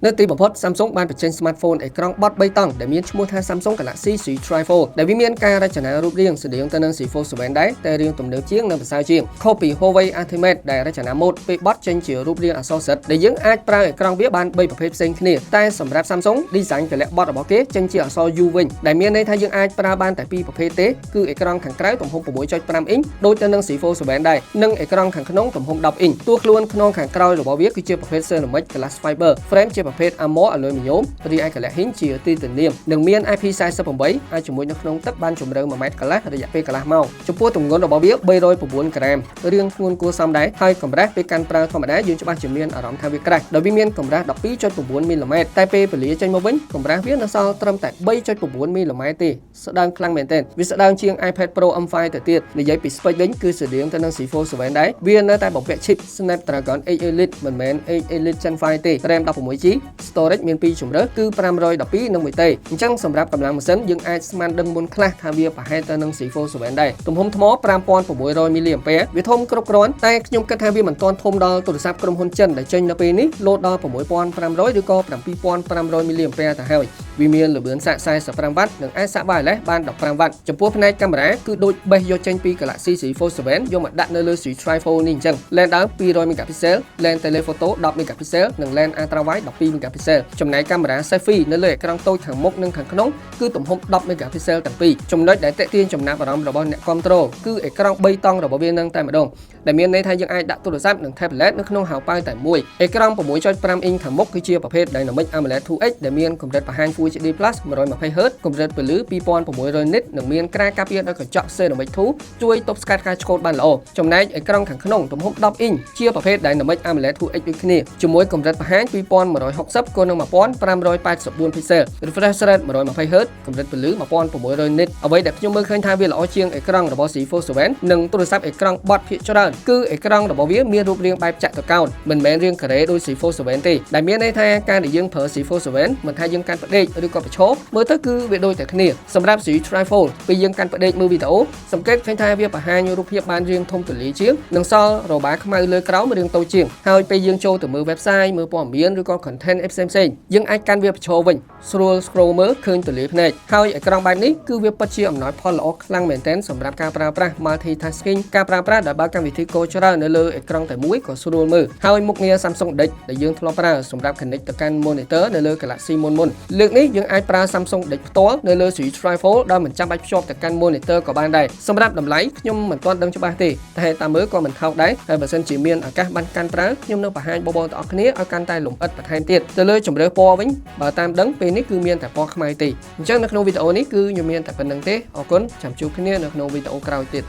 នៅទីបំផុត Samsung បានបញ្ចេញ smartphone អេក្រង់បត់3តង់ដែលមានឈ្មោះថា Samsung Galaxy C Tri4 ដែលវាមានការរចនារូបរាងស្តៀងទៅនឹង C Fold 7 ដែរតែរាងទំនើបជាងនិងប្រសើរជាងខុសពី Huawei Ultimate ដែលរចនាម៉ូដពេលបត់ចេញជារូបរាងអក្សរសិទ្ធិដែលយើងអាចប្រើអេក្រង់វាបាន3ប្រភេទផ្សេងគ្នាតែសម្រាប់ Samsung design កលៈបត់របស់គេចេញជាអក្សរ U វិញដែលមានន័យថាយើងអាចប្រើបានតែពីរប្រភេទទេគឺអេក្រង់ខាងក្រៅទំហំ 6.5 អ៊ីនដូចទៅនឹង C Fold 7 ដែរនិងអេក្រង់ខាងក្នុងទំហំ 10 អ៊ីនតួខ្លួនខ្នងខាងក្រោយរបស់វាគឺជាប្រភេទ Ceramic Glass Fiber frame ជាប្រភេទ Armor Aluminum រីឯកលៈហ៊ីងជាទីទនាមនិងមាន IP48 អាចជាមួយនៅក្នុងទឹកបានជម្រៅ 1 ម៉ែត្រកន្លះរយៈពេលកន្លះម៉ោងចំពោះទម្ងន់របស់វា 309 ក្រាមរាងធ្ងន់គួរសមដែរហើយកម្រាស់ពេលកាន់ប្រើធម្មតាយើងច្បាស់ជាមានអារម្មណ៍ថាវាក្រាស់ដោយវាមានកម្រាស់ 12.9 មីលីម៉ែត្រតែពេលពលាចេញមកវិញកម្រាស់វានៅសល់ត្រឹមតែ 3.9 មីលីម៉ែត្រទេស្ដើងខ្លាំងមែនទែនវាស្ដើងជាង iPad Pro M5 ទៅទៀតនិយាយពី spec វិញគឺស្តៀងទៅនឹង C Fold 7 ដែរវានៅតែបំពាក់ chip Snapdragon 8 Elite មិនមែន8 Elite Gen 5ទេ RAM 16GB storage មាន2ជម្រើសគឺ512និង1 ទេអញ្ចឹងសម្រាប់កម្លាំងម៉ាស៊ីនយើងអាចស្មានដឹងមុនខ្លះថាវាប្រហែលទៅនឹង C Fold 7 ដែរទំហំថ្ម 5600 មីលីអាំពែវាធំគ្រប់គ្រាន់តែខ្ញុំគិតថាវាមិនទាន់ធំដល់ទូរស័ព្ទក្រុមហ៊ុនចិនដែលចេញនៅពេលនេះលោតដល់ 6500 ឬក៏ 7500 មីលីអាំពែទៅហើយវាមានល្បឿនសាក45 វ៉ាត់និងអាចសាក wireless បាន 15 វ៉ាត់ចំពោះផ្នែកកាមេរ៉ាគឺដូចបេះយកចេញពី Galaxy C Fold 7 យកមកដាក់នៅលើ C Tri4 នេះអញ្ចឹង lens ដើម 200 megapixel lens telephoto 10 megapixel និង lens ultra wide 12 megapixel ចំណែកកាមេរ៉ា selfie នៅលើអេក្រង់តូចខាងមុខនិងខាងក្នុងគឺទំហំ10 megapixel ទាំងពីរចំណុចដែលទាក់ទាញចំណាប់អារម្មណ៍របស់អ្នកគាំទ្រគឺអេក្រង់3តង់របស់វានឹងតែម្ដងដែលមានន័យថាយើងអាចដាក់ទូរស័ព្ទនិង tablet នៅក្នុងហៅប៉ៅតែមួយអេក្រង់ 6.5 អ៊ីនខាងមុខគឺជាប្រភេទ Dynamic AMOLED 2X ដែលមានកម្រិតបង្ហាញ Full HD+ 120Hz កម្រិតពន្លឺ 2600 nits និងមានក្រាការពារដោយកញ្ចក់ Ceramic 2ជួយទប់ស្កាត់ការឆ្កូតបានល្អចំណែកអេក្រង់ខាងក្នុងទំហំ10 អ៊ីនជាប្រភេទ Dynamic AMOLED 2X ដូចគ្នាជាមួយកម្រិតបង្ហាញ 2160 គុណនឹង 1584 pixel refresh rate 120Hz កម្រិតពន្លឺ 1600 nits អ្វីដែលខ្ញុំមើលឃើញថាវាល្អជាងអេក្រង់របស់ C Fold 7 និងទូរស័ព្ទអេក្រង់បត់ភាគច្រើនគឺអេក្រង់របស់វាមានរូបរាងបែបចតុកោណមិនមែនរាងការ៉េដូច C Fold 7 ទេដែលមានន័យថាការដែលយើងប្រើ C Fold 7មិនថាយើងកាន់ផ្ដេកឬក៏ប្រឈមមើលទៅគឺវាដូចតែគ្នាសម្រាប់ C Tri4 ពេលយើងកាន់ផ្ដេកមើលវីដេអូសង្កេតឃើញថាវាបង្ហាញរូបភាពបានរាងធំទូលាយជាងនិងសល់របាខ្មៅលើក្រោមរាងតូចជាងហើយពេលយើងចូលទៅមើល website មើលព័ត៌មានឬក៏ content ផ្សេងៗយើងអាចកាន់វាប្រឈមវិញស្រួល scroll មើលឃើញទូលាយភ្នែកហើយអេក្រង់បែបនេះគឺវាពិតជាអំណោយផលល្អខ្លាំងមែនទែនសម្រាប់ការប្រើប្រាស់ multitasking ការប្រើប្រាស់ដែលបើកកម្មវិធីគោច្រើននៅលើអេក្រង់តែមួយក៏ស្រួលមើលហើយមុខងារ Samsung DeX ដែលយើងធ្លាប់ប្រើសម្រាប់ connect ទៅកាន់ monitor នៅលើ Galaxy មុនលើកនេះយើងអាចប្រើ Samsung DeX ផ្ទាល់នៅលើ C Tri4 ដោយមិនចាំបាច់ភ្ជាប់ទៅកាន់ monitor ក៏បានដែរសម្រាប់តម្លៃខ្ញុំមិនទាន់ដឹងច្បាស់ទេតែតាមមើលក៏មិនថោកដែរហើយបើសិនជាមានឱកាសបានកាន់ប្រើខ្ញុំនឹងបង្ហាញបងប្អូនទាំងអស់គ្នាឲ្យកាន់តែលម្អិតបន្ថែមទៀតទៅលើជម្រើសពណ៌វិញបើតាមដឹងពេលនេះគឺមានតែពណ៌ខ្មៅទេអញ្ចឹងនៅក្នុងវីដេអូនេះគឺខ្ញុំមានតែប៉ុណ្្នឹងទេអរគុណចាំជួបគ្នានៅក្នុងវីដេអូក្រោយទៀត